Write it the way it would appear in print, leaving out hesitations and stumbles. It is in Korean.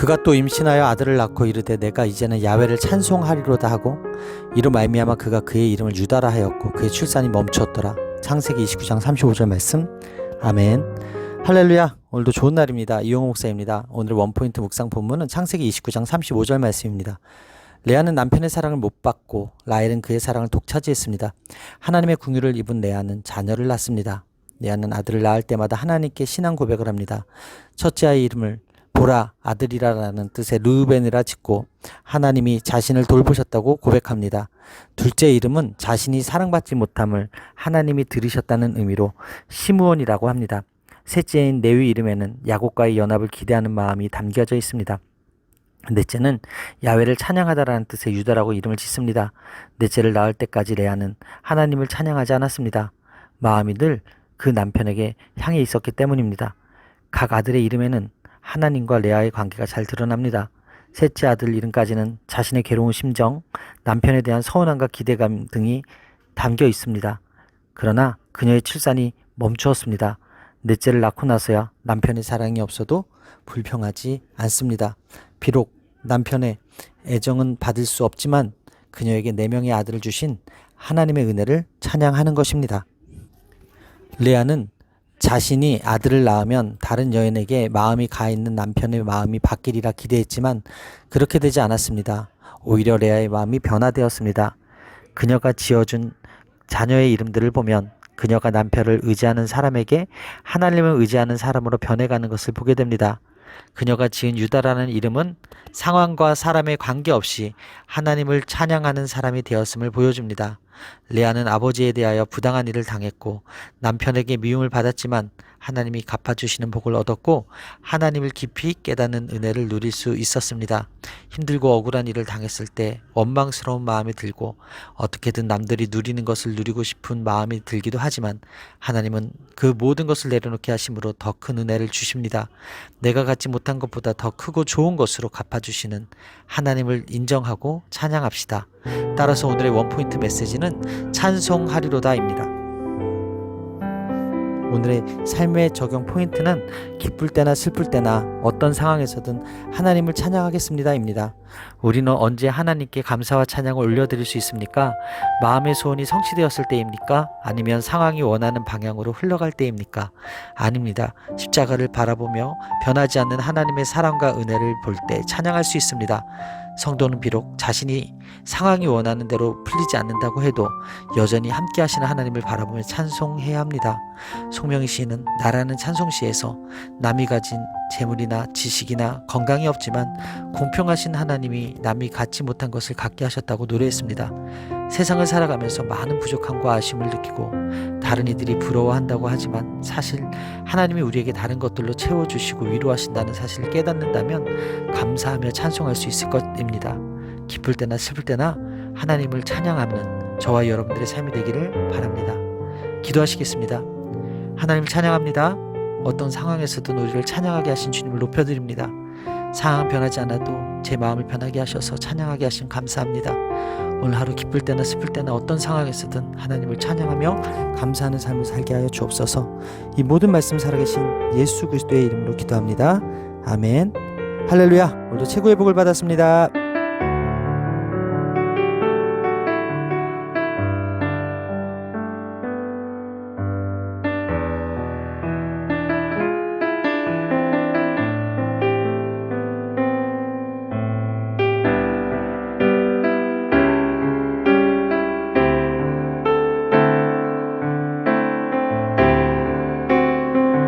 그가 또 임신하여 아들을 낳고 이르되 내가 이제는 야훼를 찬송하리로다 하고 이로 말미암아 그가 그의 이름을 유다라 하였고 그의 출산이 멈추었더라. 창세기 29장 35절 말씀. 아멘. 할렐루야. 오늘도 좋은 날입니다. 이용호 목사입니다. 오늘 원포인트 묵상 본문은 창세기 29장 35절 말씀입니다. 레아는 남편의 사랑을 못 받고 라헬은 그의 사랑을 독차지했습니다. 하나님의 긍휼을 입은 레아는 자녀를 낳습니다. 레아는 아들을 낳을 때마다 하나님께 신앙 고백을 합니다. 첫째 아이 이름을 보라 아들이라라는 뜻의 르우벤이라 짓고 하나님이 자신을 돌보셨다고 고백합니다. 둘째 이름은 자신이 사랑받지 못함을 하나님이 들으셨다는 의미로 시므온이라고 합니다. 셋째인 레위 이름에는 야곱과의 연합을 기대하는 마음이 담겨져 있습니다. 넷째는 야훼를 찬양하다라는 뜻의 유다라고 이름을 짓습니다. 넷째를 낳을 때까지 레아는 하나님을 찬양하지 않았습니다. 마음이 늘 그 남편에게 향해 있었기 때문입니다. 각 아들의 이름에는 하나님과 레아의 관계가 잘 드러납니다. 셋째 아들 이름까지는 자신의 괴로운 심정, 남편에 대한 서운함과 기대감 등이 담겨 있습니다. 그러나 그녀의 출산이 멈추었습니다. 넷째를 낳고 나서야 남편의 사랑이 없어도 불평하지 않습니다. 비록 남편의 애정은 받을 수 없지만 그녀에게 4명의 아들을 주신 하나님의 은혜를 찬양하는 것입니다. 레아는 자신이 아들을 낳으면 다른 여인에게 마음이 가 있는 남편의 마음이 바뀌리라 기대했지만 그렇게 되지 않았습니다. 오히려 레아의 마음이 변화되었습니다. 그녀가 지어준 자녀의 이름들을 보면 그녀가 남편을 의지하는 사람에게 하나님을 의지하는 사람으로 변해가는 것을 보게 됩니다. 그녀가 지은 유다라는 이름은 상황과 사람의 관계없이 하나님을 찬양하는 사람이 되었음을 보여줍니다. 레아는 아버지에 대하여 부당한 일을 당했고 남편에게 미움을 받았지만 하나님이 갚아주시는 복을 얻었고 하나님을 깊이 깨닫는 은혜를 누릴 수 있었습니다. 힘들고 억울한 일을 당했을 때 원망스러운 마음이 들고 어떻게든 남들이 누리는 것을 누리고 싶은 마음이 들기도 하지만 하나님은 그 모든 것을 내려놓게 하심으로 더 큰 은혜를 주십니다. 내가 갖지 못한 것보다 더 크고 좋은 것으로 갚아주시는 하나님을 인정하고 찬양합시다. 따라서 오늘의 원포인트 메시지는 찬송하리로다입니다. 오늘의 삶의 적용 포인트는 기쁠 때나 슬플 때나 어떤 상황에서든 하나님을 찬양하겠습니다입니다. 우리는 언제 하나님께 감사와 찬양을 올려드릴 수 있습니까? 마음의 소원이 성취되었을 때입니까? 아니면 상황이 원하는 방향으로 흘러갈 때입니까? 아닙니다. 십자가를 바라보며 변하지 않는 하나님의 사랑과 은혜를 볼 때 찬양할 수 있습니다. 성도는 비록 자신이 상황이 원하는 대로 풀리지 않는다고 해도 여전히 함께 하시는 하나님을 바라보며 찬송해야 합니다. 송명희 시인은 나라는 찬송시에서 남이 가진 재물이나 지식이나 건강이 없지만 공평하신 하나님이 남이 갖지 못한 것을 갖게 하셨다고 노래했습니다. 세상을 살아가면서 많은 부족함과 아쉬움을 느끼고 다른 이들이 부러워한다고 하지만 사실 하나님이 우리에게 다른 것들로 채워주시고 위로하신다는 사실을 깨닫는다면 감사하며 찬송할 수 있을 것입니다. 기쁠 때나 슬플 때나 하나님을 찬양하는 저와 여러분들의 삶이 되기를 바랍니다. 기도하시겠습니다. 하나님을 찬양합니다. 어떤 상황에서든 우리를 찬양하게 하신 주님을 높여드립니다. 상황 변하지 않아도 제 마음을 변하게 하셔서 찬양하게 하심 감사합니다. 오늘 하루 기쁠 때나 슬플 때나 어떤 상황에서든 하나님을 찬양하며 감사하는 삶을 살게 하여 주옵소서. 이 모든 말씀 살아계신 예수 그리스도의 이름으로 기도합니다. 아멘. 할렐루야. 오늘도 최고의 복을 받았습니다.